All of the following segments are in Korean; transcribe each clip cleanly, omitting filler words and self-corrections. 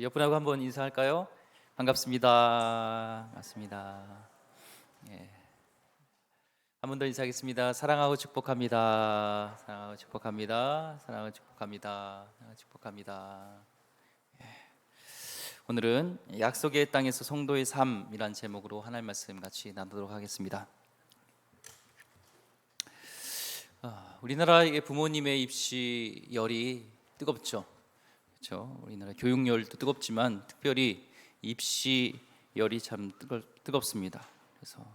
옆분하고 한번 인사할까요? 반갑습니다. 반갑습니다. 예. 한 번 더 인사하겠습니다. 사랑하고 축복합니다. 사랑하고 축복합니다. 사랑하고 축복합니다. 사랑하고 축복합니다. 예. 오늘은 약속의 땅에서 성도의 삶이란 제목으로 하나님 말씀 같이 나누도록 하겠습니다. 우리나라의 부모님의 입시열이 뜨겁죠. 그렇죠. 우리나라 교육열도 뜨겁지만 특별히 입시열이 참 뜨겁습니다. 그래서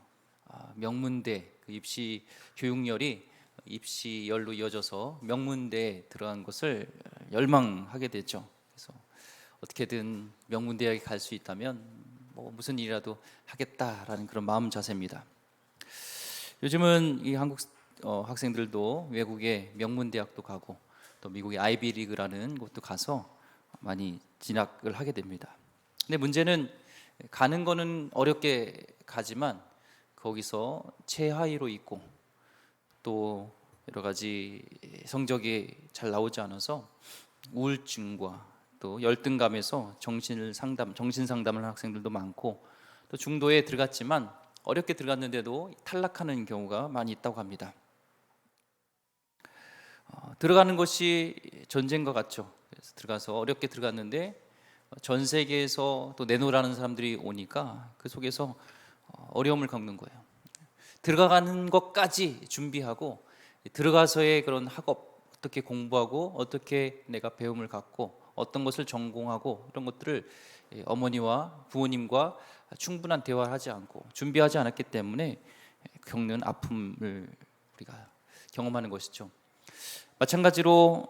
명문대 그 입시 교육열이 입시열로 이어져서 명문대에 들어간 것을 열망하게 됐죠. 그래서 어떻게든 명문대학에 갈 수 있다면 뭐 무슨 일이라도 하겠다라는 그런 마음 자세입니다. 요즘은 이 한국 학생들도 외국의 명문대학도 가고 또 미국의 아이비리그라는 곳도 가서 많이 진학을 하게 됩니다. 근데 문제는 가는 거는 어렵게 가지만 거기서 최하위로 있고 또 여러 가지 성적이 잘 나오지 않아서 우울증과 또 열등감에서 정신 상담을 하는 학생들도 많고 또 중도에 들어갔지만 어렵게 들어갔는데도 탈락하는 경우가 많이 있다고 합니다. 들어가는 것이 전쟁과 같죠. 그래서 들어가서 어렵게 들어갔는데 전 세계에서 또 내놓으라는 사람들이 오니까 그 속에서 어려움을 겪는 거예요. 들어가는 것까지 준비하고 들어가서의 그런 학업, 어떻게 공부하고 어떻게 내가 배움을 갖고 어떤 것을 전공하고 이런 것들을 어머니와 부모님과 충분한 대화를 하지 않고 준비하지 않았기 때문에 겪는 아픔을 우리가 경험하는 것이죠. 마찬가지로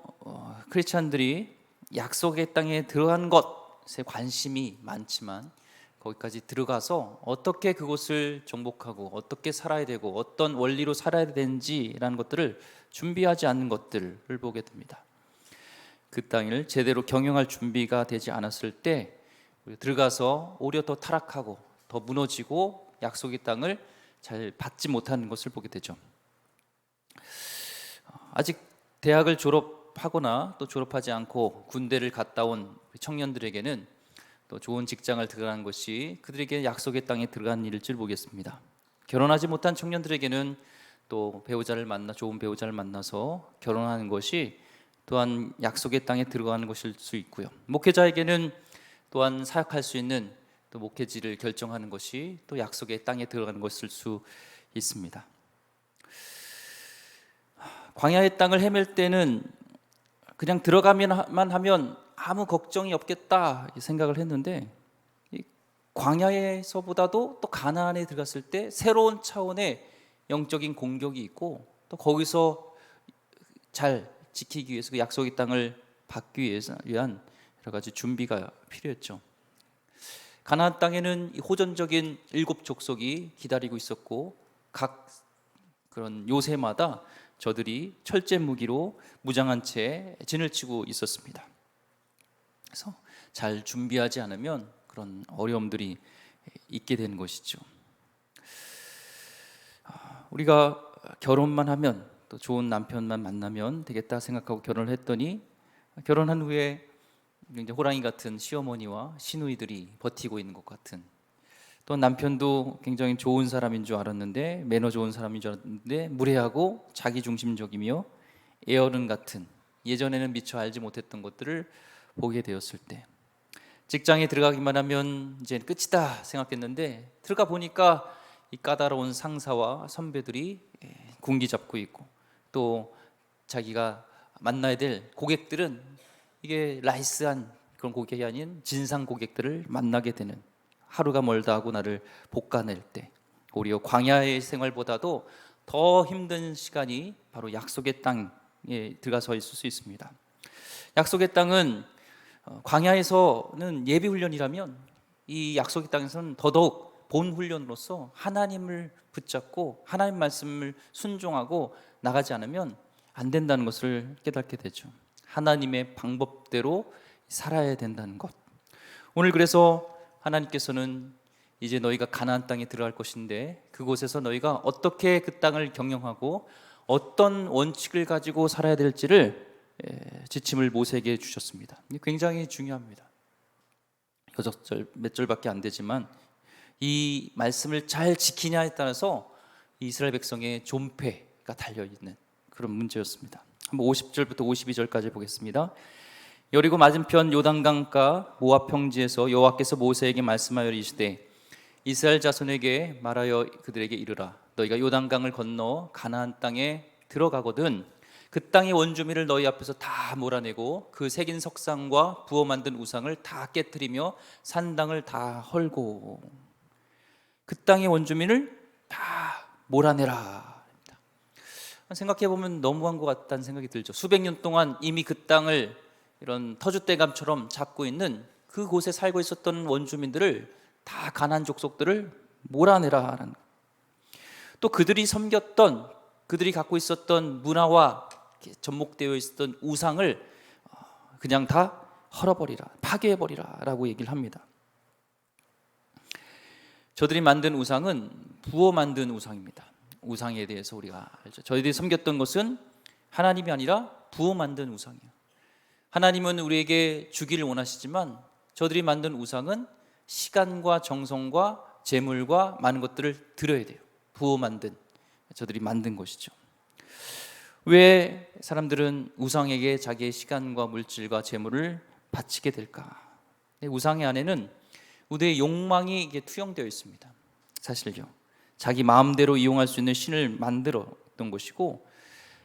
크리스찬들이 약속의 땅에 들어간 것에 관심이 많지만 거기까지 들어가서 어떻게 그곳을 정복하고 어떻게 살아야 되고 어떤 원리로 살아야 되는지라는 것들을 준비하지 않는 것들을 보게 됩니다. 그 땅을 제대로 경영할 준비가 되지 않았을 때 들어가서 오히려 더 타락하고 더 무너지고 약속의 땅을 잘 받지 못하는 것을 보게 되죠. 아직 대학을 졸업하거나 또 졸업하지 않고 군대를 갔다 온 청년들에게는 또 좋은 직장을 들어가는 것이 그들에게 약속의 땅에 들어간 일일 줄 보겠습니다. 결혼하지 못한 청년들에게는 또 좋은 배우자를 만나서 결혼하는 것이 또한 약속의 땅에 들어가는 것일 수 있고요. 목회자에게는 또한 사역할 수 있는 또 목회지를 결정하는 것이 또 약속의 땅에 들어가는 것일 수 있습니다. 광야의 땅을 헤맬 때는 그냥 들어가면만 하면 아무 걱정이 없겠다 생각을 했는데 광야에서보다도 또 가나안에 들어갔을 때 새로운 차원의 영적인 공격이 있고 또 거기서 잘 지키기 위해서 그 약속의 땅을 받기 위한 여러 가지 준비가 필요했죠. 가나안 땅에는 호전적인 7 족속이 기다리고 있었고 각 그런 요새마다 저들이 철제 무기로 무장한 채 진을 치고 있었습니다. 그래서 잘 준비하지 않으면 그런 어려움들이 있게 되는 것이죠. 우리가 결혼만 하면 또 좋은 남편만 만나면 되겠다 생각하고 결혼을 했더니 결혼한 후에 굉장히 호랑이 같은 시어머니와 시누이들이 버티고 있는 것 같은, 또 남편도 굉장히 좋은 사람인 줄 알았는데 매너 좋은 사람인 줄 알았는데 무례하고 자기중심적이며 애어른 같은, 예전에는 미처 알지 못했던 것들을 보게 되었을 때 직장에 들어가기만 하면 이제 끝이다 생각했는데 들어가 보니까 이 까다로운 상사와 선배들이 군기 잡고 있고 또 자기가 만나야 될 고객들은 이게 라이스한 그런 고객이 아닌 진상 고객들을 만나게 되는, 하루가 멀다 하고 나를 볶아낼 때 오히려 광야의 생활보다도 더 힘든 시간이 바로 약속의 땅에 들어가서 있을 수 있습니다. 약속의 땅은 광야에서는 예비 훈련이라면 이 약속의 땅에서는 더더욱 본 훈련으로서 하나님을 붙잡고 하나님 말씀을 순종하고 나가지 않으면 안 된다는 것을 깨닫게 되죠. 하나님의 방법대로 살아야 된다는 것. 오늘 그래서 하나님께서는 이제 너희가 가나안 땅에 들어갈 것인데 그곳에서 너희가 어떻게 그 땅을 경영하고 어떤 원칙을 가지고 살아야 될지를 지침을 모세에게 주셨습니다. 굉장히 중요합니다. 몇 절밖에 안 되지만 이 말씀을 잘 지키냐에 따라서 이스라엘 백성의 존폐가 달려있는 그런 문제였습니다. 한번 50절부터 52절까지 보겠습니다. 여리고 맞은편 요단강가 모압 평지에서 여호와께서 모세에게 말씀하여 이르시되 이스라엘 자손에게 말하여 그들에게 이르라. 너희가 요단강을 건너 가나안 땅에 들어가거든 그 땅의 원주민을 너희 앞에서 다 몰아내고 그 새긴 석상과 부어 만든 우상을 다 깨뜨리며 산당을 다 헐고 그 땅의 원주민을 다 몰아내라. 생각해보면 너무한 것 같다는 생각이 들죠. 수백 년 동안 이미 그 땅을 이런 터줏대감처럼 잡고 있는 그곳에 살고 있었던 원주민들을 다 가나안 족속들을 몰아내라라는 것. 또 그들이 섬겼던 그들이 갖고 있었던 문화와 접목되어 있었던 우상을 그냥 다 헐어버리라, 파괴해버리라 라고 얘기를 합니다. 저들이 만든 우상은 부어 만든 우상입니다. 우상에 대해서 우리가 알죠. 저희들이 섬겼던 것은 하나님이 아니라 부어 만든 우상이에요. 하나님은 우리에게 주기를 원하시지만 저들이 만든 우상은 시간과 정성과 재물과 많은 것들을 들여야 돼요. 부어 만든, 저들이 만든 것이죠. 왜 사람들은 우상에게 자기의 시간과 물질과 재물을 바치게 될까? 우상의 안에는 우리의 욕망이 이게 투영되어 있습니다. 사실요. 자기 마음대로 이용할 수 있는 신을 만들었던 것이고,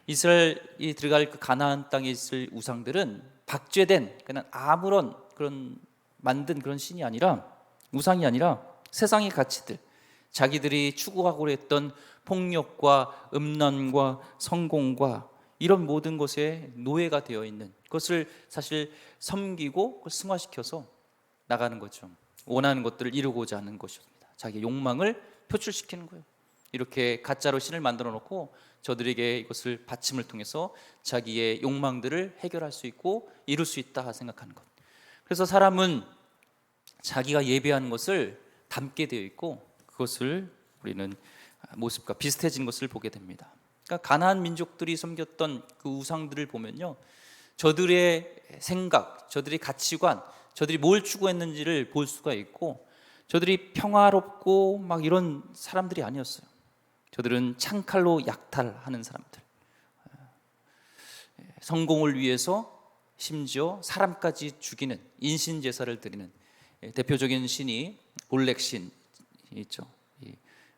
이스라엘이 들어갈 그 가나안 땅에 있을 우상들은 박죄된 그냥 아무런 그런 만든 그런 신이 아니라, 우상이 아니라 세상의 가치들, 자기들이 추구하고 했던 폭력과 음란과 성공과 이런 모든 것에 노예가 되어 있는 그것을 사실 섬기고 그걸 승화시켜서 나가는 거죠. 원하는 것들을 이루고자 하는 것입니다. 자기의 욕망을 표출시키는 거예요. 이렇게 가짜로 신을 만들어 놓고 저들에게 이것을 바침을 통해서 자기의 욕망들을 해결할 수 있고 이룰 수 있다 생각하는 것. 그래서 사람은 자기가 예배하는 것을 담게 되어 있고 그것을 우리는 모습과 비슷해진 것을 보게 됩니다. 그러니까 가나안 민족들이 섬겼던 그 우상들을 보면요, 저들의 생각, 저들의 가치관, 저들이 뭘 추구했는지를 볼 수가 있고, 저들이 평화롭고 막 이런 사람들이 아니었어요. 저들은 창칼로 약탈하는 사람들, 성공을 위해서 심지어 사람까지 죽이는 인신제사를 드리는 대표적인 신이 몰렉신 있죠.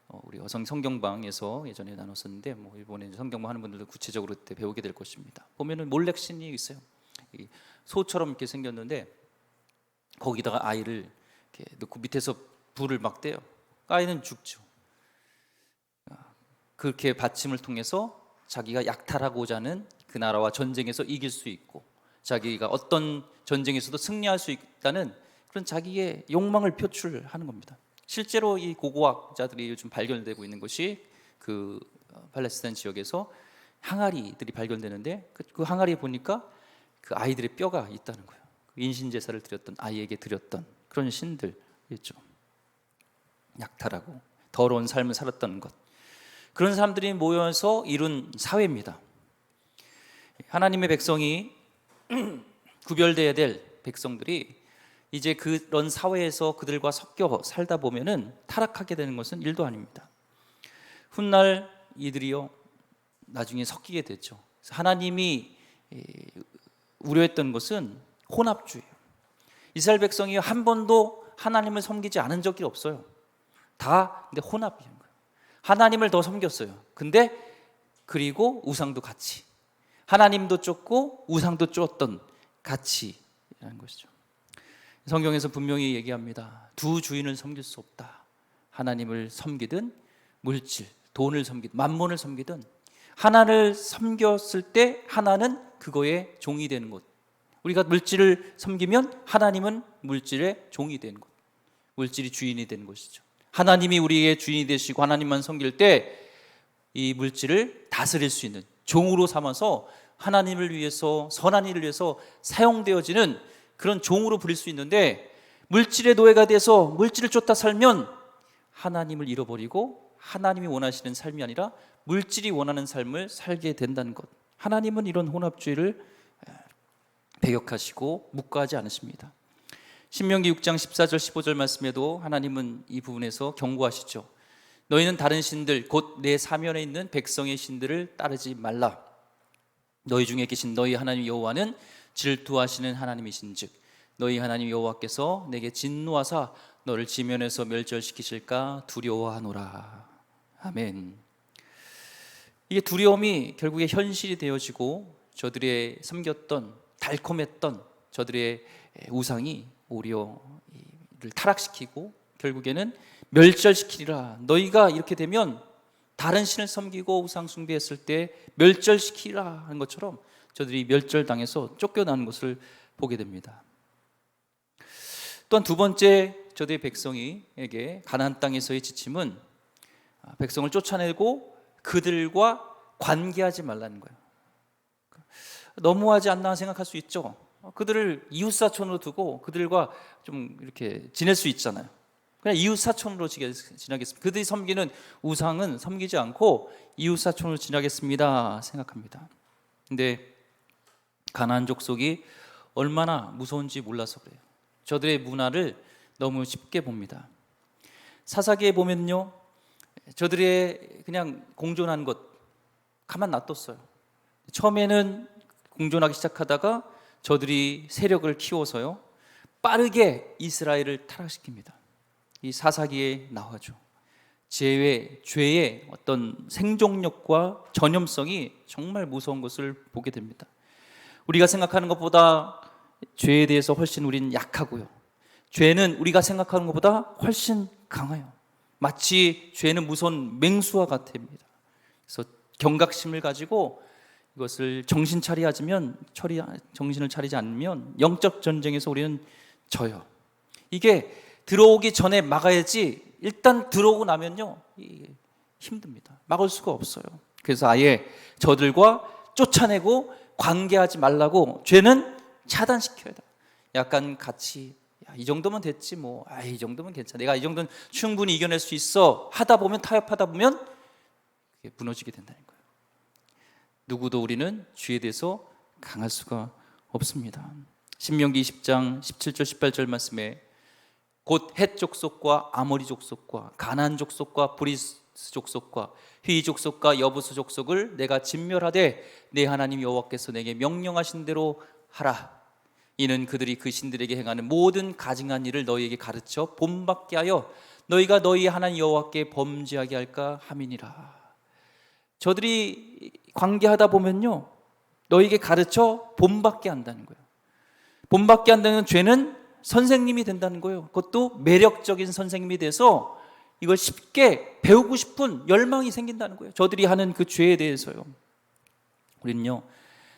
우리 어성 성경방에서 예전에 나눴었는데 이번에 성경방 하는 분들도 구체적으로 그때 배우게 될 것입니다. 보면은 몰렉신이 있어요. 소처럼 이렇게 생겼는데 거기다가 아이를 이렇게 넣고 밑에서 불을 막 떼요. 아이는 죽죠. 그렇게 받침을 통해서 자기가 약탈하고자 하는 그 나라와 전쟁에서 이길 수 있고 자기가 어떤 전쟁에서도 승리할 수 있다는 그런 자기의 욕망을 표출하는 겁니다. 실제로 이 고고학자들이 요즘 발견되고 있는 것이 그 팔레스타인 지역에서 항아리들이 발견되는데 그 항아리에 보니까 그 아이들의 뼈가 있다는 거예요. 인신제사를 드렸던 아이에게 드렸던 그런 신들이죠. 약탈하고 더러운 삶을 살았던 것, 그런 사람들이 모여서 이룬 사회입니다. 하나님의 백성이 구별되어야 될 백성들이 이제 그런 사회에서 그들과 섞여 살다 보면은 타락하게 되는 것은 일도 아닙니다. 훗날 이들이요 나중에 섞이게 되죠. 하나님이 우려했던 것은 혼합주의예요. 이스라엘 백성이 한 번도 하나님을 섬기지 않은 적이 없어요. 다 근데 혼합이에요. 하나님을 더 섬겼어요. 근데 그리고 우상도 같이, 하나님도 쫓고 우상도 쫓던 가치라는 것이죠. 성경에서 분명히 얘기합니다. 두 주인을 섬길 수 없다. 하나님을 섬기든 물질, 돈을 섬기든 만몬을 섬기든 하나를 섬겼을 때 하나는 그거의 종이 되는 것. 우리가 물질을 섬기면 하나님은 물질의 종이 되는 것, 물질이 주인이 되는 것이죠. 하나님이 우리의 주인이 되시고 하나님만 섬길 때 이 물질을 다스릴 수 있는 종으로 삼아서 하나님을 위해서 선한 일을 위해서 사용되어지는 그런 종으로 부릴 수 있는데, 물질의 노예가 돼서 물질을 쫓다 살면 하나님을 잃어버리고 하나님이 원하시는 삶이 아니라 물질이 원하는 삶을 살게 된다는 것. 하나님은 이런 혼합주의를 배격하시고 묵과하지 않으십니다. 신명기 6장 14절 15절 말씀에도 하나님은 이 부분에서 경고하시죠. 너희는 다른 신들 곧 내 사면에 있는 백성의 신들을 따르지 말라. 너희 중에 계신 너희 하나님 여호와는 질투하시는 하나님이신즉 너희 하나님 여호와께서 내게 진노하사 너를 지면에서 멸절시키실까 두려워하노라. 아멘. 이게 두려움이 결국에 현실이 되어지고 저들의 섬겼던 달콤했던 저들의 우상이 오히려 이를 타락시키고 결국에는 멸절시키리라. 너희가 이렇게 되면 다른 신을 섬기고 우상 숭배했을 때 멸절시키라 하는 것처럼 저들이 멸절당해서 쫓겨나는 것을 보게 됩니다. 또한 두 번째 저들의 백성에게 가나안 땅에서의 지침은 백성을 쫓아내고 그들과 관계하지 말라는 거예요. 너무하지 않나 생각할 수 있죠. 그들을 이웃사촌으로 두고 그들과 좀 이렇게 지낼 수 있잖아요. 그냥 이웃사촌으로 지내겠습니다. 그들이 섬기는 우상은 섬기지 않고 이웃사촌으로 지내겠습니다 생각합니다. 근데 가나안 족속이 얼마나 무서운지 몰라서 그래요. 저들의 문화를 너무 쉽게 봅니다. 사사기에 보면요, 저들의 그냥 공존한 것 가만 놔뒀어요. 처음에는 공존하기 시작하다가 저들이 세력을 키워서요 빠르게 이스라엘을 타락시킵니다. 이 사사기에 나와죠. 죄의 어떤 생존력과 전염성이 정말 무서운 것을 보게 됩니다. 우리가 생각하는 것보다 죄에 대해서 훨씬 우리는 약하고요, 죄는 우리가 생각하는 것보다 훨씬 강해요. 마치 죄는 무서운 맹수와 같습니다. 그래서 경각심을 가지고 이것을 정신을 차리지 않으면 영적 전쟁에서 우리는 져요. 이게 들어오기 전에 막아야지 일단 들어오고 나면요 힘듭니다. 막을 수가 없어요. 그래서 아예 저들과 쫓아내고 관계하지 말라고 죄는 차단시켜야 돼. 약간 같이 이 정도면 됐지 뭐. 이 정도면 괜찮아. 내가 이 정도는 충분히 이겨낼 수 있어. 하다 보면 타협하다 보면 그게 무너지게 된다는 거예요. 누구도 우리는 죄에 대해서 강할 수가 없습니다. 신명기 20장 17절 18절 말씀에 곧 헷 족속과 아모리 족속과 가나안 족속과 브리스 족속과 휘 족속과 여부스 족속을 내가 진멸하되 내 하나님 여호와께서 내게 명령하신 대로 하라. 이는 그들이 그 신들에게 행하는 모든 가증한 일을 너희에게 가르쳐 본받게 하여 너희가 너희 하나님 여호와께 범죄하게 할까 함이니라. 저들이 관계하다 보면요 너희에게 가르쳐 본받게 한다는 거예요. 본받게 한다는 죄는 선생님이 된다는 거예요. 그것도 매력적인 선생님이 돼서 이걸 쉽게 배우고 싶은 열망이 생긴다는 거예요. 저들이 하는 그 죄에 대해서요. 우리는요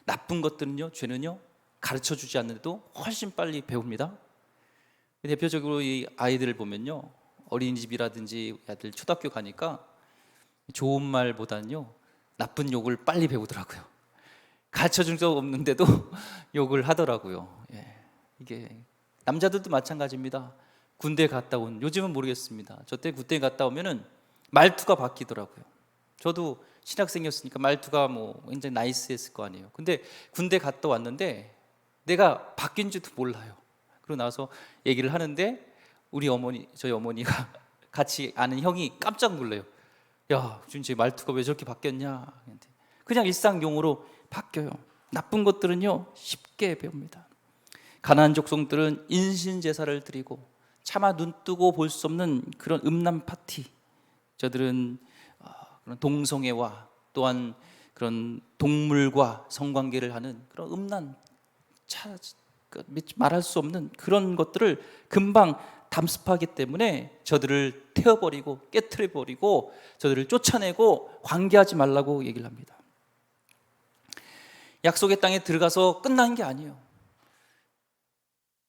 나쁜 것들은요 죄는요 가르쳐주지 않는데도 훨씬 빨리 배웁니다. 대표적으로 이 아이들을 보면요 어린이집이라든지 애들 초등학교 가니까 좋은 말보다는요 나쁜 욕을 빨리 배우더라고요. 가르쳐준 적 없는데도 욕을 하더라고요. 이게 남자들도 마찬가지입니다. 군대 갔다 온, 요즘은 모르겠습니다. 저 때 군대 갔다 오면은 말투가 바뀌더라고요. 저도 신학생이었으니까 말투가 뭐 굉장히 나이스했을 거 아니에요. 근데 군대 갔다 왔는데 내가 바뀐지도 몰라요. 그러고 나서 얘기를 하는데 저희 어머니가 같이 아는 형이 깜짝 놀래요. 야, 준재 말투가 왜 저렇게 바뀌었냐? 그냥 일상 용어로 바뀌어요. 나쁜 것들은요 쉽게 배웁니다. 가나안 족속들은 인신 제사를 드리고 차마 눈 뜨고 볼 수 없는 그런 음란 파티, 저들은 그런 동성애와 또한 그런 동물과 성관계를 하는 그런 음란, 말할 수 없는 그런 것들을 금방 담습하기 때문에 저들을 태워버리고 깨트려버리고 저들을 쫓아내고 관계하지 말라고 얘기를 합니다. 약속의 땅에 들어가서 끝난 게 아니에요.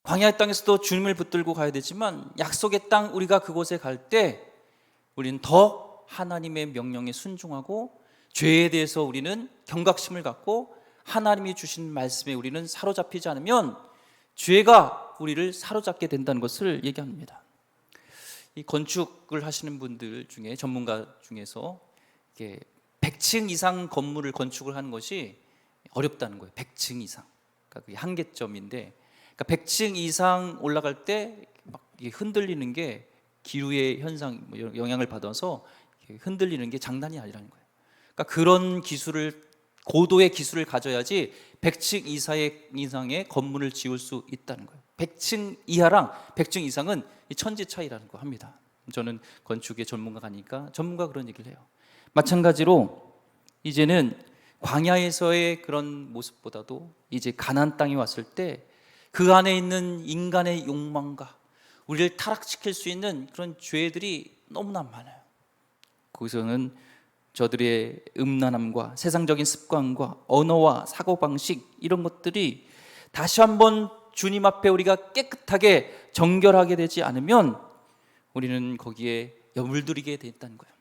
광야의 땅에서도 주님을 붙들고 가야 되지만 약속의 땅 우리가 그곳에 갈 때 우리는 더 하나님의 명령에 순종하고 죄에 대해서 우리는 경각심을 갖고 하나님이 주신 말씀에 우리는 사로잡히지 않으면 죄가 우리를 사로잡게 된다는 것을 얘기합니다. 이 건축을 하시는 분들 중에 전문가 중에서 이게 100층 이상 건물을 건축을 하는 것이 어렵다는 거예요. 100층 이상. 그러니까 그게 한계점인데 그러니까 100층 이상 올라갈 때 막 흔들리는 게 기후의 현상, 영향을 받아서 흔들리는 게 장난이 아니라는 거예요. 그러니까 그런 고도의 기술을 가져야지 100층 이상의 건물을 지을 수 있다는 거예요. 100층 이하랑 100층 이상은 천지 차이라는 거 합니다. 저는 건축의 전문가가 아니니까 전문가 그런 얘기를 해요. 마찬가지로 이제는 광야에서의 그런 모습보다도 이제 가나안 땅에 왔을 때 그 안에 있는 인간의 욕망과 우리를 타락시킬 수 있는 그런 죄들이 너무나 많아요. 거기서는 저들의 음란함과 세상적인 습관과 언어와 사고방식 이런 것들이 다시 한번 주님 앞에 우리가 깨끗하게 정결하게 되지 않으면 우리는 거기에 물들이게 됐다는 거예요.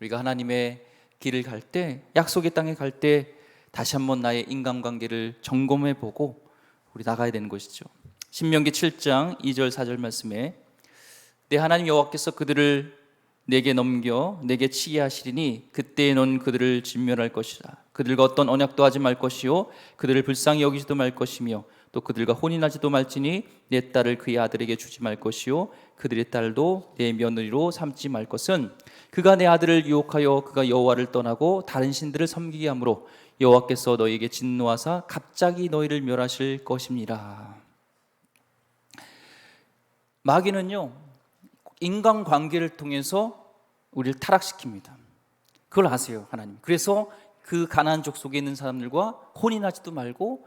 우리가 하나님의 길을 갈 때, 약속의 땅에 갈 때 다시 한번 나의 인간관계를 점검해 보고 우리 나가야 되는 것이죠. 신명기 7장 2절 4절 말씀에 내 하나님 여호와께서 그들을 내게 넘겨 내게 치게 하시리니 그때에 넌 그들을 진멸할 것이라. 그들과 어떤 언약도 하지 말 것이요 그들을 불쌍히 여기지도 말 것이며 또 그들과 혼인하지도 말지니 내 딸을 그의 아들에게 주지 말 것이요 그들의 딸도 내 며느리로 삼지 말 것은 그가 내 아들을 유혹하여 그가 여호와를 떠나고 다른 신들을 섬기게 하므로 여호와께서 너희에게 진노하사 갑자기 너희를 멸하실 것입니다. 마귀는요 인간관계를 통해서 우리를 타락시킵니다. 그걸 아세요, 하나님. 그래서 그 가나안 족속에 있는 사람들과 혼인하지도 말고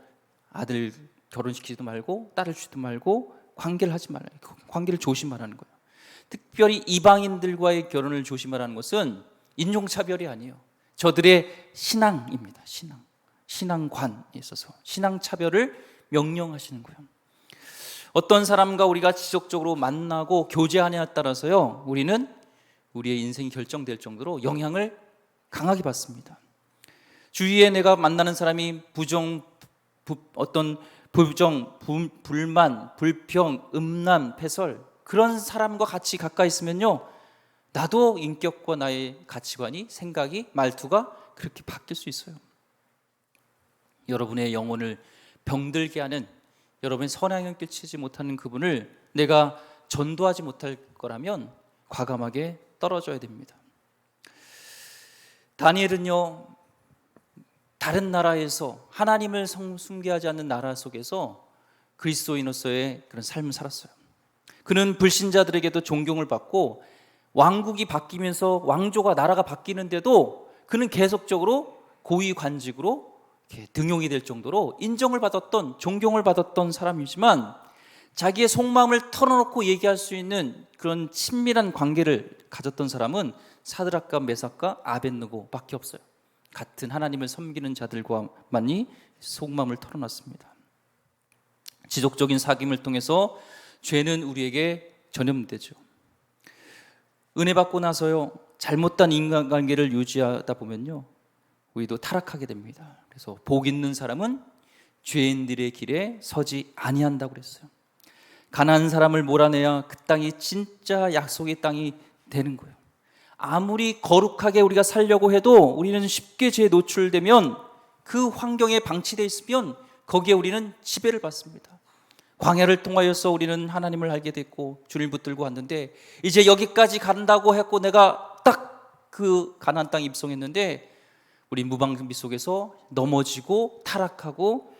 아들 결혼시키지도 말고 딸을 주지도 말고 관계를 하지 말아요. 관계를 조심하라는 거예요. 특별히 이방인들과의 결혼을 조심하라는 것은 인종차별이 아니에요. 저들의 신앙입니다. 신앙관에 있어서 신앙차별을 명령하시는 거예요. 어떤 사람과 우리가 지속적으로 만나고 교제하냐에 따라서요 우리는 우리의 인생이 결정될 정도로 영향을 강하게 받습니다. 주위에 내가 만나는 사람이 불만, 불평, 음란, 패설 그런 사람과 같이 가까이 있으면요 나도 인격과 나의 가치관이, 생각이, 말투가 그렇게 바뀔 수 있어요. 여러분의 영혼을 병들게 하는, 여러분의 선행을 끼치지 못하는 그분을 내가 전도하지 못할 거라면 과감하게 떨어져야 됩니다. 다니엘은요 다른 나라에서 하나님을 숭배하지 않는 나라 속에서 그리스도인으로서의 그런 삶을 살았어요. 그는 불신자들에게도 존경을 받고 왕국이 바뀌면서 왕조가 나라가 바뀌는데도 그는 계속적으로 고위관직으로 등용이 될 정도로 인정을 받았던, 존경을 받았던 사람이지만 자기의 속마음을 털어놓고 얘기할 수 있는 그런 친밀한 관계를 가졌던 사람은 사드락과 메삭과 아벳느고밖에 없어요. 같은 하나님을 섬기는 자들과만이 속마음을 털어놨습니다. 지속적인 사귐을 통해서 죄는 우리에게 전염되죠. 은혜 받고 나서요 잘못된 인간관계를 유지하다 보면요 우리도 타락하게 됩니다. 그래서 복 있는 사람은 죄인들의 길에 서지 아니한다고 그랬어요. 가난한 사람을 몰아내야 그 땅이 진짜 약속의 땅이 되는 거예요. 아무리 거룩하게 우리가 살려고 해도 우리는 쉽게 죄에 노출되면 그 환경에 방치되어 있으면 거기에 우리는 지배를 받습니다. 광야를 통하여서 우리는 하나님을 알게 됐고 주를 붙들고 왔는데 이제 여기까지 간다고 했고 내가 딱 그 가나안 땅에 입성했는데 우리 무방비 속에서 넘어지고 타락하고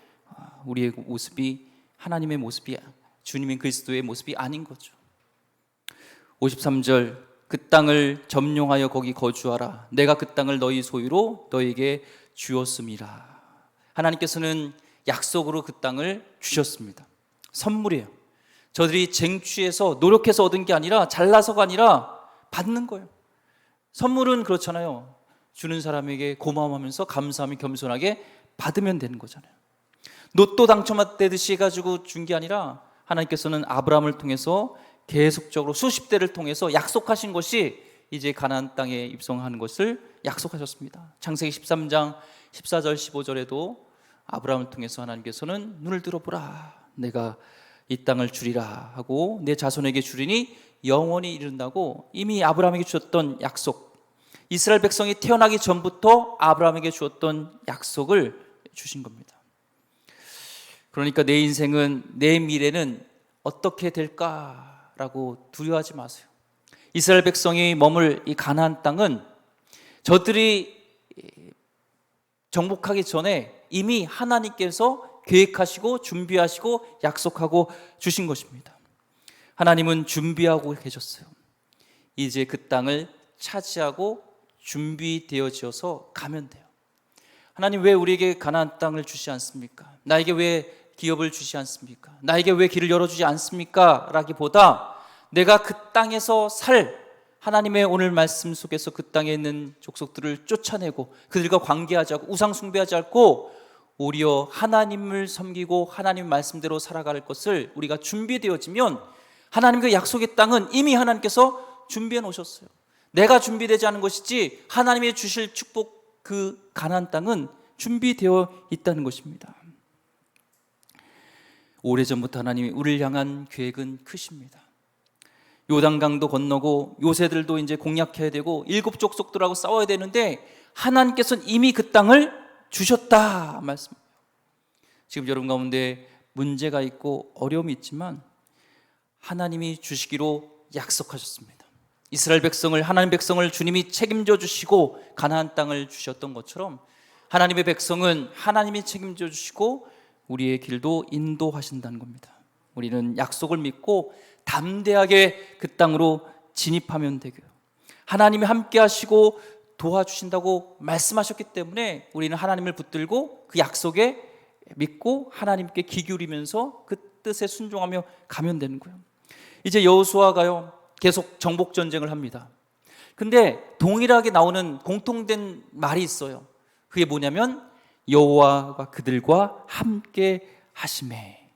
우리의 모습이 하나님의 모습이 주님인 그리스도의 모습이 아닌 거죠. 53절 그 땅을 점령하여 거기 거주하라. 내가 그 땅을 너희 소유로 너희에게 주었음이라. 하나님께서는 약속으로 그 땅을 주셨습니다. 선물이에요. 저들이 쟁취해서 노력해서 얻은 게 아니라 잘나서가 아니라 받는 거예요. 선물은 그렇잖아요. 주는 사람에게 고마워하면서 감사하며 겸손하게 받으면 되는 거잖아요. 로또 당첨되듯이 해가지고 준 게 아니라 하나님께서는 아브라함을 통해서 계속적으로 수십 대를 통해서 약속하신 것이 이제 가나안 땅에 입성하는 것을 약속하셨습니다. 창세기 13장 14절 15절에도 아브라함을 통해서 하나님께서는 눈을 들어보라. 내가 이 땅을 주리라 하고 내 자손에게 주리니 영원히 이른다고 이미 아브라함에게 주었던 약속, 이스라엘 백성이 태어나기 전부터 아브라함에게 주었던 약속을 주신 겁니다. 그러니까 내 인생은, 내 미래는 어떻게 될까라고 두려워하지 마세요. 이스라엘 백성이 머물 이 가나안 땅은 저들이 정복하기 전에 이미 하나님께서 계획하시고 준비하시고 약속하고 주신 것입니다. 하나님은 준비하고 계셨어요. 이제 그 땅을 차지하고 준비되어져서 가면 돼요. 하나님 왜 우리에게 가나안 땅을 주시 않습니까? 나에게 왜 기업을 주시 않습니까? 나에게 왜 길을 열어주지 않습니까? 라기보다 내가 그 땅에서 살 하나님의 오늘 말씀 속에서 그 땅에 있는 족속들을 쫓아내고 그들과 관계하지 않고 우상 숭배하지 않고 오히려 하나님을 섬기고 하나님 말씀대로 살아갈 것을 우리가 준비되어지면 하나님의 약속의 땅은 이미 하나님께서 준비해 놓으셨어요. 내가 준비되지 않은 것이지 하나님이 주실 축복 그 가나안 땅은 준비되어 있다는 것입니다. 오래전부터 하나님이 우리를 향한 계획은 크십니다. 요단강도 건너고 요새들도 이제 공략해야 되고 7 족속들하고 싸워야 되는데 하나님께서는 이미 그 땅을 주셨다 말씀입니다. 지금 여러분 가운데 문제가 있고 어려움이 있지만 하나님이 주시기로 약속하셨습니다. 이스라엘 백성을, 하나님 백성을 주님이 책임져 주시고 가나안 땅을 주셨던 것처럼 하나님의 백성은 하나님이 책임져 주시고 우리의 길도 인도하신다는 겁니다. 우리는 약속을 믿고 담대하게 그 땅으로 진입하면 되고요. 하나님이 함께 하시고 도와주신다고 말씀하셨기 때문에 우리는 하나님을 붙들고 그 약속에 믿고 하나님께 귀 기울이면서 그 뜻에 순종하며 가면 되는 거예요. 이제 여호수아가요 계속 정복 전쟁을 합니다. 근데 동일하게 나오는 공통된 말이 있어요. 그게 뭐냐면 여호와가 그들과 함께 하시매.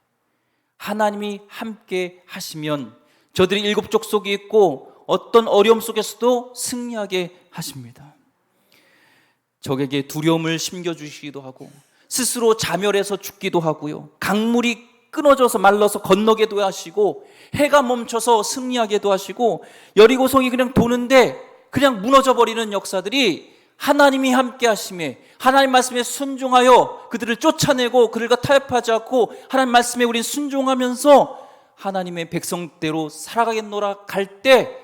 하나님이 함께 하시면 저들이 7 족속이 있고 어떤 어려움 속에서도 승리하게 하십니다. 적에게 두려움을 심겨주시기도 하고 스스로 자멸해서 죽기도 하고요, 강물이 끊어져서 말라서 건너게도 하시고 해가 멈춰서 승리하게도 하시고 여리고성이 그냥 도는데 그냥 무너져버리는 역사들이 하나님이 함께 하심에 하나님 말씀에 순종하여 그들을 쫓아내고 그들과 타협하지 않고 하나님 말씀에 우린 순종하면서 하나님의 백성대로 살아가겠노라 갈 때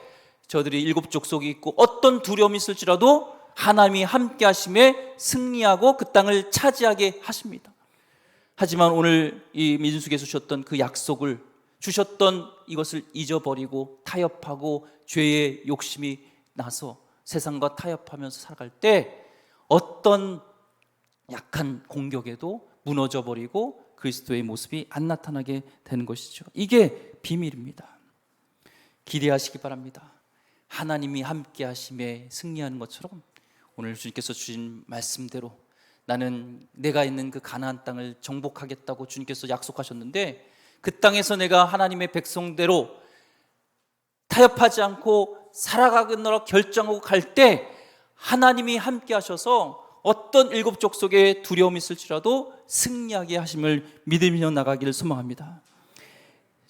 저들이 7 족속이 있고 어떤 두려움이 있을지라도 하나님이 함께 하심에 승리하고 그 땅을 차지하게 하십니다. 하지만 오늘 이 민수기에서 주셨던 그 약속을 주셨던 이것을 잊어버리고 타협하고 죄의 욕심이 나서 세상과 타협하면서 살아갈 때 어떤 약한 공격에도 무너져버리고 그리스도의 모습이 안 나타나게 되는 것이죠. 이게 비밀입니다. 기대하시기 바랍니다. 하나님이 함께 하심에 승리하는 것처럼 오늘 주님께서 주신 말씀대로 나는 내가 있는 그 가나안 땅을 정복하겠다고 주님께서 약속하셨는데 그 땅에서 내가 하나님의 백성대로 타협하지 않고 살아가겠노라 결정하고 갈 때 하나님이 함께 하셔서 어떤 7 족속의 두려움이 있을지라도 승리하게 하심을 믿으며 나가기를 소망합니다.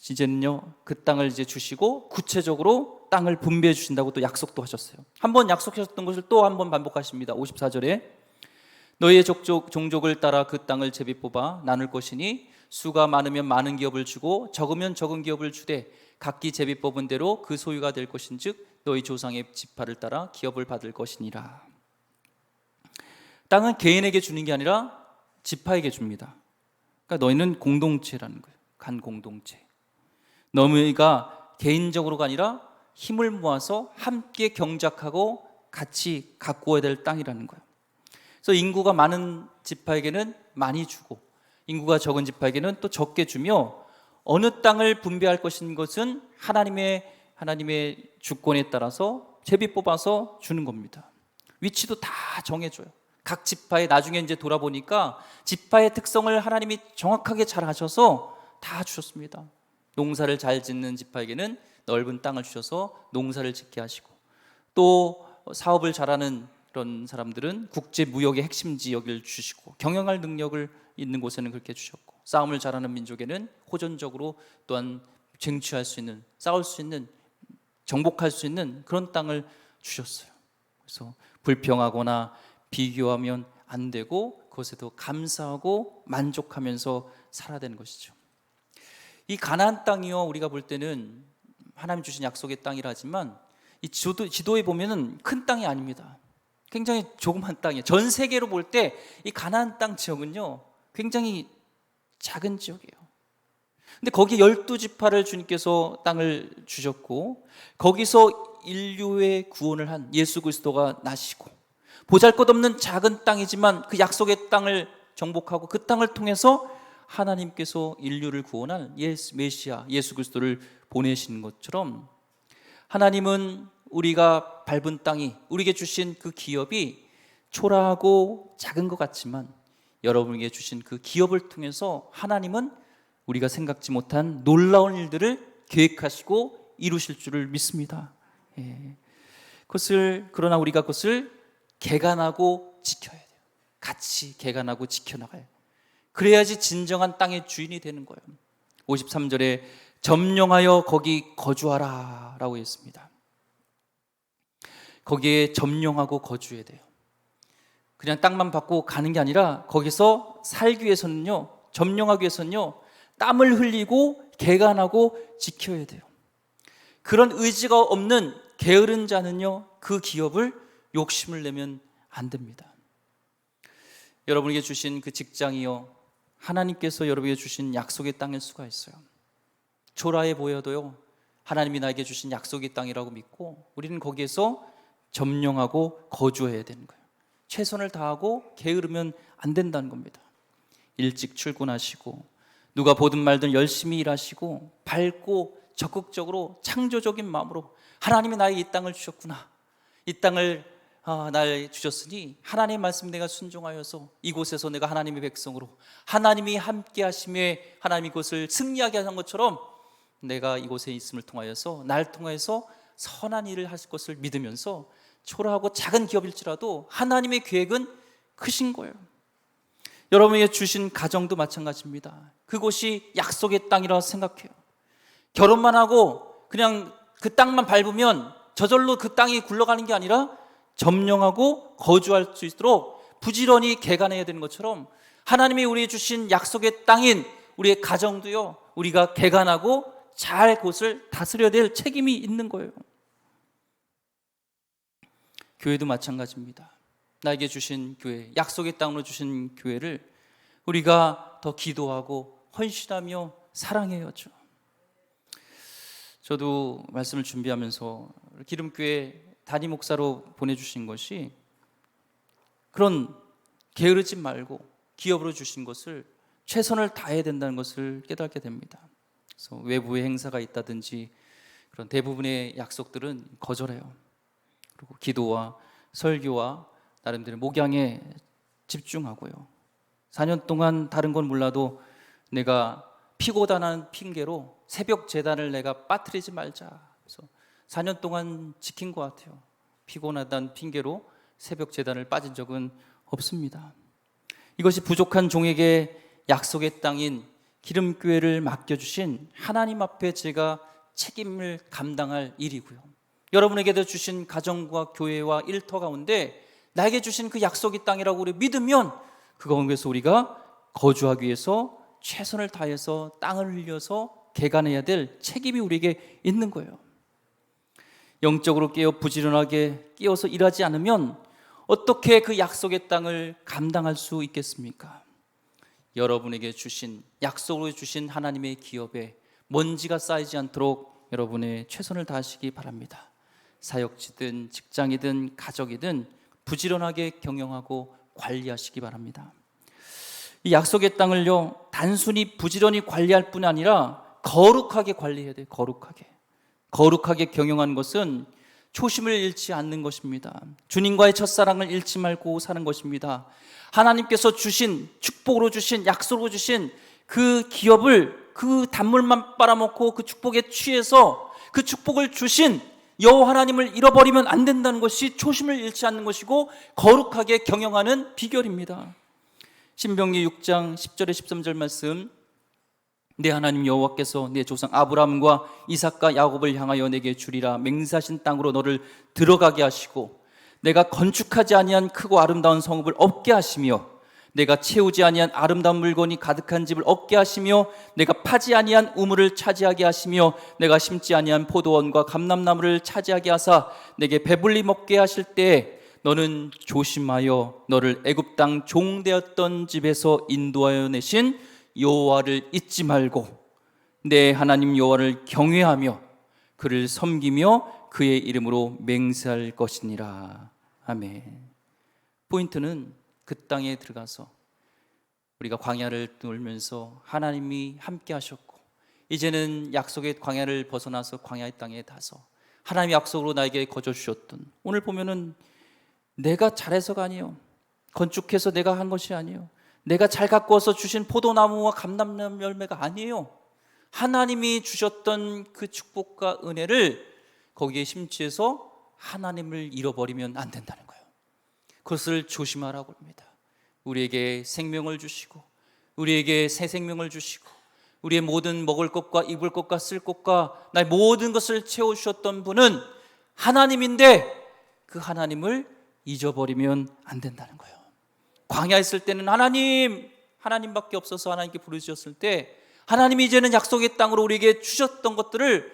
이제는요 그 땅을 이제 주시고 구체적으로 땅을 분배해 주신다고 또 약속도 하셨어요. 한번 약속하셨던 것을 또 한번 반복하십니다. 54절에 너희의 종족을 따라 그 땅을 제비 뽑아 나눌 것이니 수가 많으면 많은 기업을 주고 적으면 적은 기업을 주되 각기 제비 뽑은 대로 그 소유가 될 것인즉 너희 조상의 지파를 따라 기업을 받을 것이니라. 땅은 개인에게 주는 게 아니라 지파에게 줍니다. 그러니까 너희는 공동체라는 거예요. 간 공동체. 너희가 개인적으로가 아니라 힘을 모아서 함께 경작하고 같이 가꾸어야 될 땅이라는 거예요. 그래서 인구가 많은 지파에게는 많이 주고 인구가 적은 지파에게는 또 적게 주며 어느 땅을 분배할 것인 것은 하나님의 주권에 따라서 제비 뽑아서 주는 겁니다. 위치도 다 정해줘요. 각 지파에 나중에 이제 돌아보니까 지파의 특성을 하나님이 정확하게 잘 아셔서 다 주셨습니다. 농사를 잘 짓는 지파에게는 넓은 땅을 주셔서 농사를 짓게 하시고 또 사업을 잘하는 그런 사람들은 국제 무역의 핵심 지역을 주시고 경영할 능력을 있는 곳에는 그렇게 주셨고 싸움을 잘하는 민족에는 호전적으로 또한 쟁취할 수 있는, 싸울 수 있는, 정복할 수 있는 그런 땅을 주셨어요. 그래서 불평하거나 비교하면 안 되고 그것에도 감사하고 만족하면서 살아야 되는 것이죠. 이 가나안 땅이요, 우리가 볼 때는 하나님 주신 약속의 땅이라 하지만 이 지도에 보면은 큰 땅이 아닙니다. 굉장히 조그만 땅이에요. 전 세계로 볼 때 이 가나안 땅 지역은요 굉장히 작은 지역이에요. 근데 거기 12지파를 주님께서 땅을 주셨고, 거기서 인류의 구원을 한 예수 그리스도가 나시고, 보잘것없는 작은 땅이지만 그 약속의 땅을 정복하고 그 땅을 통해서 하나님께서 인류를 구원할 메시아 예수 그리스도를 보내시는 것처럼, 하나님은 우리가 밟은 땅이, 우리에게 주신 그 기업이 초라하고 작은 것 같지만 여러분에게 주신 그 기업을 통해서 하나님은 우리가 생각지 못한 놀라운 일들을 계획하시고 이루실 줄을 믿습니다. 그러나 우리가 그것을 개간하고 지켜야 돼요. 같이 개간하고 지켜나가요. 그래야지 진정한 땅의 주인이 되는 거예요. 53절에 점령하여 거기 거주하라 라고 했습니다. 거기에 점령하고 거주해야 돼요. 그냥 땅만 받고 가는 게 아니라 거기서 살기 위해서는요, 점령하기 위해서는요, 땀을 흘리고 개간하고 지켜야 돼요. 그런 의지가 없는 게으른 자는요, 그 기업을 욕심을 내면 안 됩니다. 여러분에게 주신 그 직장이요, 하나님께서 여러분에게 주신 약속의 땅일 수가 있어요. 초라해 보여도요, 하나님이 나에게 주신 약속의 땅이라고 믿고 우리는 거기에서 점령하고 거주해야 되는 거예요. 최선을 다하고 게으르면 안 된다는 겁니다. 일찍 출근하시고 누가 보든 말든 열심히 일하시고 밝고 적극적으로 창조적인 마음으로 하나님이 나에게 이 땅을 주셨구나, 이 땅을 날 주셨으니 하나님의 말씀 내가 순종하여서 이곳에서 내가 하나님의 백성으로, 하나님이 함께 하심에 하나님이 그것을 승리하게 하는 것처럼 내가 이곳에 있음을 통하여서 날 통해서 선한 일을 하실 것을 믿으면서 초라하고 작은 기업일지라도 하나님의 계획은 크신 거예요. 여러분에게 주신 가정도 마찬가지입니다. 그곳이 약속의 땅이라고 생각해요. 결혼만 하고 그냥 그 땅만 밟으면 저절로 그 땅이 굴러가는 게 아니라 점령하고 거주할 수 있도록 부지런히 개간해야 되는 것처럼 하나님이 우리에게 주신 약속의 땅인 우리의 가정도요, 우리가 개간하고 잘 그것을 다스려야 될 책임이 있는 거예요. 교회도 마찬가지입니다. 나에게 주신 교회, 약속의 땅으로 주신 교회를 우리가 더 기도하고 헌신하며 사랑해야죠. 저도 말씀을 준비하면서 기름교회 담임 목사로 보내주신 것이 그런 게으르지 말고 기업으로 주신 것을 최선을 다해야 된다는 것을 깨닫게 됩니다. 그래서 외부의 행사가 있다든지 그런 대부분의 약속들은 거절해요. 그리고 기도와 설교와 나름대로 목양에 집중하고요. 4년 동안 다른 건 몰라도 내가 피고단한 핑계로 새벽 제단을 내가 빠뜨리지 말자. 그래서 4년 동안 지킨 것 같아요. 피곤하다는 핑계로 새벽 제단을 빠진 적은 없습니다. 이것이 부족한 종에게 약속의 땅인 기름교회를 맡겨주신 하나님 앞에 제가 책임을 감당할 일이고요. 여러분에게도 주신 가정과 교회와 일터 가운데 나에게 주신 그 약속의 땅이라고 우리 믿으면 그곳에서 우리가 거주하기 위해서 최선을 다해서 땅을 흘려서 개간해야 될 책임이 우리에게 있는 거예요. 영적으로 깨어 부지런하게 깨어서 일하지 않으면 어떻게 그 약속의 땅을 감당할 수 있겠습니까? 여러분에게 주신, 약속으로 주신 하나님의 기업에 먼지가 쌓이지 않도록 여러분의 최선을 다하시기 바랍니다. 사역지든 직장이든 가족이든 부지런하게 경영하고 관리하시기 바랍니다. 이 약속의 땅을요, 단순히 부지런히 관리할 뿐 아니라 거룩하게 관리해야 돼요. 거룩하게 경영하는 것은 초심을 잃지 않는 것입니다. 주님과의 첫사랑을 잃지 말고 사는 것입니다. 하나님께서 주신, 축복으로 주신, 약속으로 주신 그 기업을, 그 단물만 빨아먹고 그 축복에 취해서 그 축복을 주신 여호와 하나님을 잃어버리면 안 된다는 것이 초심을 잃지 않는 것이고 거룩하게 경영하는 비결입니다. 신명기 6장 10절에 13절 말씀, 내 하나님 여호와께서 내 조상 아브라함과 이삭과 야곱을 향하여 내게 주리라 맹세하신 땅으로 너를 들어가게 하시고 내가 건축하지 아니한 크고 아름다운 성읍을 얻게 하시며 내가 채우지 아니한 아름다운 물건이 가득한 집을 얻게 하시며 내가 파지 아니한 우물을 차지하게 하시며 내가 심지 아니한 포도원과 감람나무를 차지하게 하사 내게 배불리 먹게 하실 때에 너는 조심하여 너를 애굽 땅 종되었던 집에서 인도하여 내신 여호와를 잊지 말고 내 하나님 여호와를 경외하며 그를 섬기며 그의 이름으로 맹세할 것이니라. 아멘. 포인트는 그 땅에 들어가서 우리가 광야를 돌면서 하나님이 함께 하셨고 이제는 약속의 광야를 벗어나서 광야의 땅에 가서 하나님의 약속으로 나에게 거저 주셨던, 오늘 보면은 내가 잘해서가 아니에요. 건축해서 내가 한 것이 아니에요. 내가 잘 가꾸어서 주신 포도나무와 감람나무 열매가 아니에요. 하나님이 주셨던 그 축복과 은혜를 거기에 심취해서 하나님을 잃어버리면 안 된다는 거예요. 그것을 조심하라고 합니다. 우리에게 생명을 주시고 우리에게 새 생명을 주시고 우리의 모든 먹을 것과 입을 것과 쓸 것과 나의 모든 것을 채워주셨던 분은 하나님인데 그 하나님을 잊어버리면 안 된다는 거예요. 광야에 있을 때는 하나님밖에 없어서 하나님께 부르셨을 때 하나님이 이제는 약속의 땅으로 우리에게 주셨던 것들을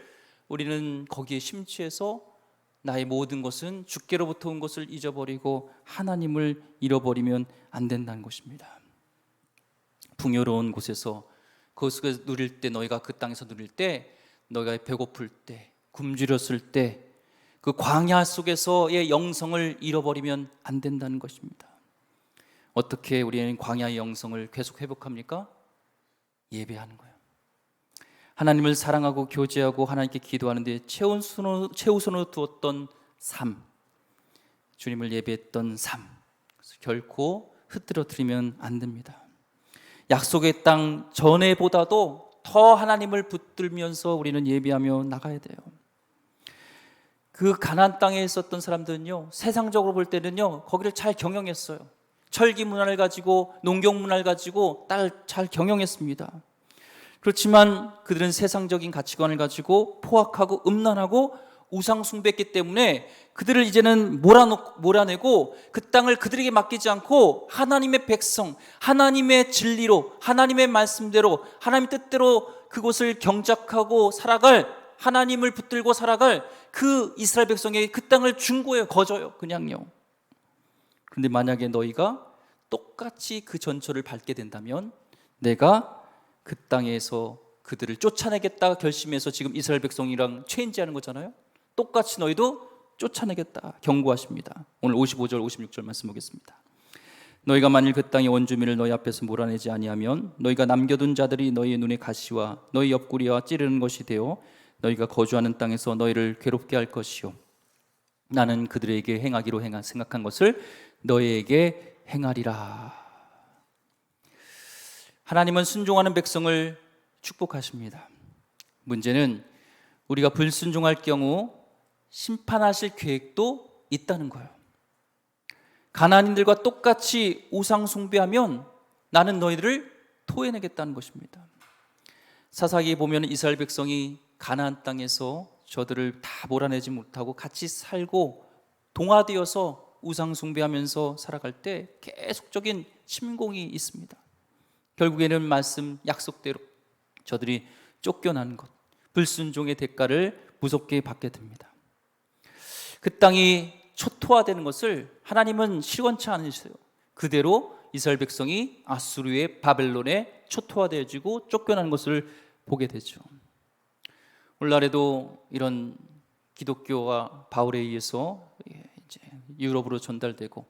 우리는 거기에 심취해서 나의 모든 것은 주께로부터 온 것을 잊어버리고 하나님을 잃어버리면 안 된다는 것입니다. 풍요로운 곳에서 그것을 누릴 때, 너희가 그 땅에서 누릴 때, 너희가 배고플 때, 굶주렸을 때 그 광야 속에서의 영성을 잃어버리면 안 된다는 것입니다. 어떻게 우리는 광야의 영성을 계속 회복합니까? 예배하는 거예요. 하나님을 사랑하고 교제하고 하나님께 기도하는데 최우선으로 두었던 삶, 주님을 예배했던 삶, 결코 흐트러뜨리면 안 됩니다. 약속의 땅 전에보다도 더 하나님을 붙들면서 우리는 예배하며 나가야 돼요. 그 가나안 땅에 있었던 사람들은요, 세상적으로 볼 때는요, 거기를 잘 경영했어요. 철기 문화를 가지고, 농경 문화를 가지고 잘 경영했습니다. 그렇지만 그들은 세상적인 가치관을 가지고 포악하고 음란하고 우상 숭배했기 때문에 그들을 이제는 몰아내고 그 땅을 그들에게 맡기지 않고 하나님의 백성, 하나님의 진리로, 하나님의 말씀대로, 하나님의 뜻대로 그곳을 경작하고 살아갈, 하나님을 붙들고 살아갈 그 이스라엘 백성에게 그 땅을 준 거예요. 거저요, 그냥요. 그런데 만약에 너희가 똑같이 그 전철을 밟게 된다면 내가 그 땅에서 그들을 쫓아내겠다 결심해서 지금 이스라엘 백성이랑 체인지하는 거잖아요. 똑같이 너희도 쫓아내겠다 경고하십니다. 오늘 55절 56절 말씀 보겠습니다. 너희가 만일 그 땅의 원주민을 너희 앞에서 몰아내지 아니하면 너희가 남겨둔 자들이 너희의 눈에 가시와 너희 옆구리와 찌르는 것이 되어 너희가 거주하는 땅에서 너희를 괴롭게 할 것이요 나는 그들에게 행하기로 생각한 것을 너희에게 행하리라. 하나님은 순종하는 백성을 축복하십니다. 문제는 우리가 불순종할 경우 심판하실 계획도 있다는 거예요. 가나안인들과 똑같이 우상 숭배하면 나는 너희들을 토해내겠다는 것입니다. 사사기에 보면 이스라엘 백성이 가나안 땅에서 저들을 다 몰아내지 못하고 같이 살고 동화되어서 우상 숭배하면서 살아갈 때 계속적인 침공이 있습니다. 결국에는 말씀 약속대로 저들이 쫓겨나는 것, 불순종의 대가를 무섭게 받게 됩니다. 그 땅이 초토화되는 것을 하나님은 시원치 않으세요. 그대로 이스라엘 백성이 아수르의 바벨론에 초토화되어지고 쫓겨나는 것을 보게 되죠. 오늘날에도 이런 기독교가 바울에 의해서 이제 유럽으로 전달되고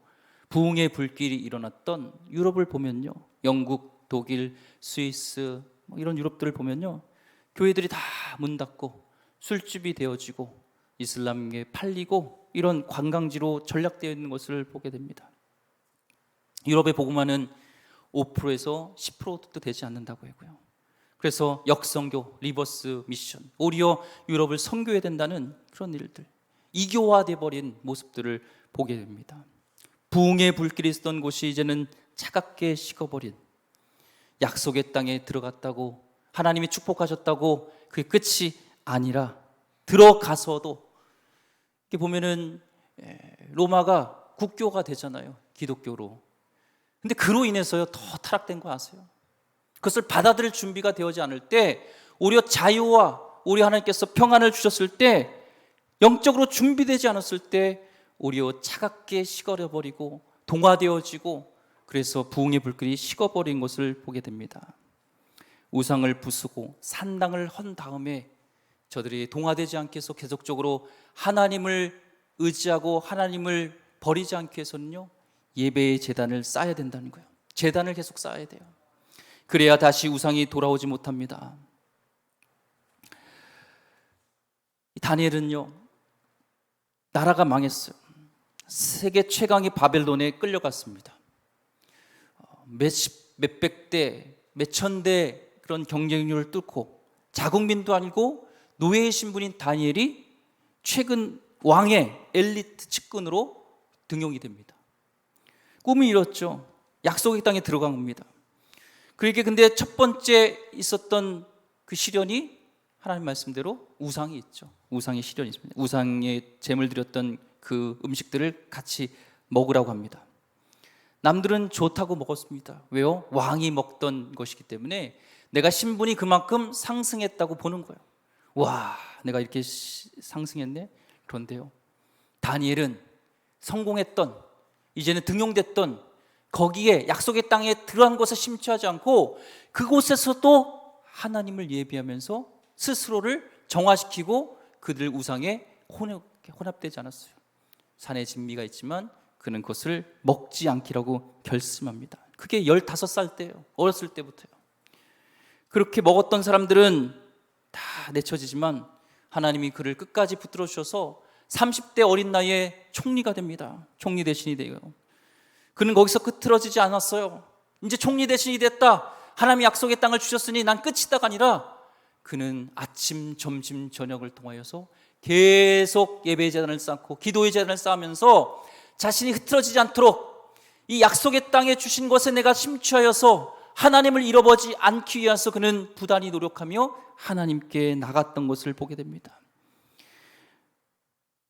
부흥의 불길이 일어났던 유럽을 보면요, 영국, 독일, 스위스 이런 유럽들을 보면요, 교회들이 다 문 닫고 술집이 되어지고 이슬람에 팔리고 이런 관광지로 전락되어 있는 것을 보게 됩니다. 유럽의 복음화는 5%에서 10%도 되지 않는다고 하고요. 그래서 역선교, 리버스 미션, 오히려 유럽을 선교해야 된다는 그런 일들, 이교화돼 버린 모습들을 보게 됩니다. 부흥의 불길이 있었던 곳이 이제는 차갑게 식어버린, 약속의 땅에 들어갔다고 하나님이 축복하셨다고 그게 끝이 아니라 들어가서도 이렇게 보면은 로마가 국교가 되잖아요, 기독교로. 근데 그로 인해서요 더 타락된 거 아세요? 그것을 받아들일 준비가 되어지 않을 때, 오히려 자유와 우리 하나님께서 평안을 주셨을 때, 영적으로 준비되지 않았을 때 오히려 차갑게 식어버리고 동화되어지고, 그래서 부흥의 불길이 식어버린 것을 보게 됩니다. 우상을 부수고 산당을 헌 다음에 저들이 동화되지 않게 해서 계속적으로 하나님을 의지하고 하나님을 버리지 않게 해서는요, 예배의 제단을 쌓아야 된다는 거예요. 제단을 계속 쌓아야 돼요. 그래야 다시 우상이 돌아오지 못합니다. 다니엘은요, 나라가 망했어요. 세계 최강의 바벨론에 끌려갔습니다. 몇백 대, 몇천 대 그런 경쟁률을 뚫고, 자국민도 아니고 노예의 신분인 다니엘이 최근 왕의 엘리트 측근으로 등용이 됩니다. 꿈을 이뤘죠. 약속의 땅에 들어간 겁니다. 그러니까 근데 첫 번째 있었던 그 시련이 하나님 말씀대로 우상이 있죠. 우상의 시련이 있습니다. 우상에 제물 드렸던 그 음식들을 같이 먹으라고 합니다. 남들은 좋다고 먹었습니다. 왜요? 왕이 먹던 것이기 때문에 내가 신분이 그만큼 상승했다고 보는 거예요. 와, 내가 이렇게 상승했네? 그런데요, 다니엘은 성공했던, 이제는 등용됐던 거기에 약속의 땅에 들어간 곳에 심취하지 않고 그곳에서도 하나님을 예비하면서 스스로를 정화시키고 그들 우상에 혼합되지 않았어요. 산에 진미가 있지만 그는 그것을 먹지 않기라고 결심합니다. 그게 15살 때예요. 어렸을 때부터요. 그렇게 먹었던 사람들은 다 내쳐지지만 하나님이 그를 끝까지 붙들어 주셔서 30대 어린 나이에 총리가 됩니다. 총리 대신이 돼요. 그는 거기서 끝들어지지 않았어요. 이제 총리 대신이 됐다, 하나님이 약속의 땅을 주셨으니 난 끝이다가 아니라, 그는 아침, 점심, 저녁을 통하여서 계속 예배의 제단을 쌓고 기도의 제단을 쌓으면서 자신이 흐트러지지 않도록 이 약속의 땅에 주신 것에 내가 심취하여서 하나님을 잃어버리지 않기 위해서 그는 부단히 노력하며 하나님께 나갔던 것을 보게 됩니다.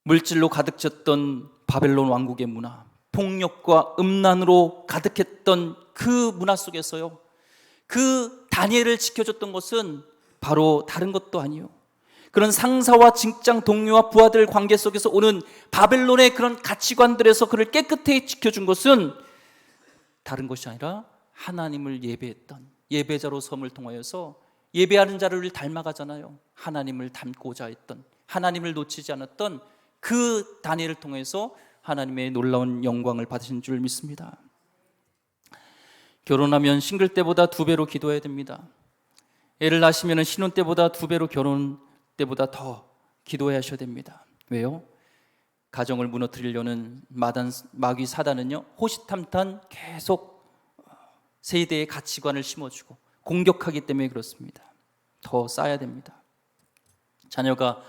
물질로 가득 찼던 바벨론 왕국의 문화, 폭력과 음란으로 가득했던 그 문화 속에서요, 그 다니엘을 지켜줬던 것은 바로 다른 것도 아니요, 그런 상사와 직장 동료와 부하들 관계 속에서 오는 바벨론의 그런 가치관들에서 그를 깨끗하게 지켜준 것은 다른 것이 아니라 하나님을 예배했던 예배자로 섬을 통하여서 예배하는 자를 닮아가잖아요. 하나님을 닮고자 했던, 하나님을 놓치지 않았던 그 다니엘을 통해서 하나님의 놀라운 영광을 받으신 줄 믿습니다. 결혼하면 싱글 때보다 2배로 기도해야 됩니다. 애를 낳으시면 신혼 때보다 2배로 결혼 때보다 더 기도하셔야 됩니다. 왜요? 가정을 무너뜨리려는 마귀 사단은요, 호시탐탐 계속 세대의 가치관을 심어주고 공격하기 때문에 그렇습니다. 더 쌓아야 됩니다. 자녀가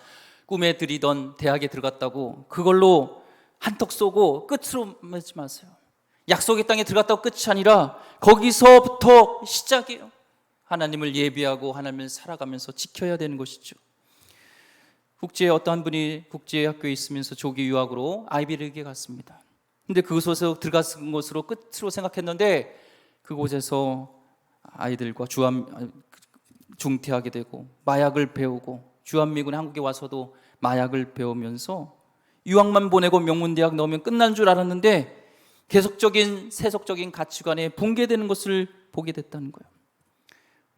꿈에 들이던 대학에 들어갔다고 그걸로 한턱 쏘고 끝으로 맺지 마세요. 약속의 땅에 들어갔다고 끝이 아니라 거기서부터 시작이에요. 하나님을 예비하고 하나님을 살아가면서 지켜야 되는 것이죠. 국제에 어떠한 분이 국제학교에 있으면서 조기 유학으로 아이비리그에 갔습니다. 근데 그곳에서 들어간 것으로 끝으로 생각했는데 그곳에서 아이들과 중퇴하게 되고 마약을 배우고, 주한미군 한국에 와서도 마약을 배우면서 유학만 보내고 명문대학 넣으면 끝난 줄 알았는데 계속적인 세속적인 가치관에 붕괴되는 것을 보게 됐다는 거예요.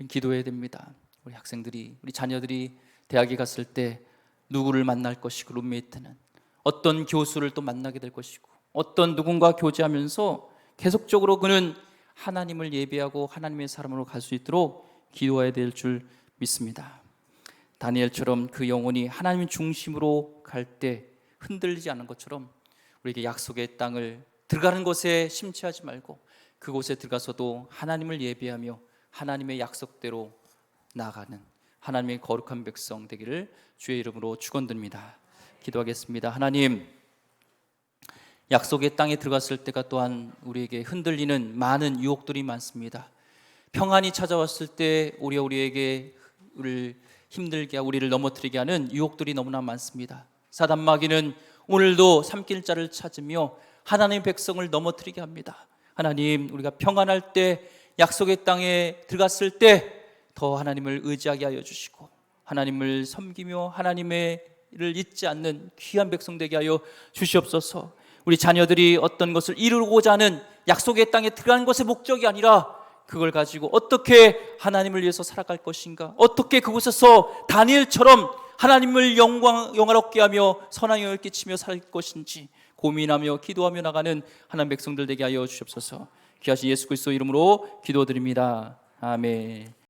기도해야 됩니다. 우리 학생들이, 우리 자녀들이 대학에 갔을 때 누구를 만날 것이고, 룸메이트는 어떤 교수를 또 만나게 될 것이고, 어떤 누군가 교제하면서 계속적으로 그는 하나님을 예배하고 하나님의 사람으로 갈 수 있도록 기도해야 될 줄 믿습니다. 다니엘처럼 그 영혼이 하나님 중심으로 갈 때 흔들리지 않은 것처럼 우리에게 약속의 땅을 들어가는 곳에 심취하지 말고 그곳에 들어가서도 하나님을 예배하며 하나님의 약속대로 나아가는 하나님의 거룩한 백성 되기를 주의 이름으로 축원드립니다. 기도하겠습니다. 하나님, 약속의 땅에 들어갔을 때가 또한 우리에게 흔들리는 많은 유혹들이 많습니다. 평안이 찾아왔을 때 우리에게 힘들게 하고 우리를 넘어뜨리게 하는 유혹들이 너무나 많습니다. 사단 마귀는 오늘도 삼킬 자를 찾으며 하나님의 백성을 넘어뜨리게 합니다. 하나님, 우리가 평안할 때, 약속의 땅에 들어갔을 때 더 하나님을 의지하게 하여 주시고 하나님을 섬기며 하나님의 일을 잊지 않는 귀한 백성 되게 하여 주시옵소서. 우리 자녀들이 어떤 것을 이루고자 하는 약속의 땅에 들어가는 것의 목적이 아니라 그걸 가지고 어떻게 하나님을 위해서 살아갈 것인가, 어떻게 그곳에서 다니엘처럼 하나님을 영화롭게 하며 선한 영향을 끼치며 살 것인지 고민하며 기도하며 나가는 하나님 백성들 되게 하여 주시옵소서. 귀하신 예수 그리스도 이름으로 기도드립니다. 아멘.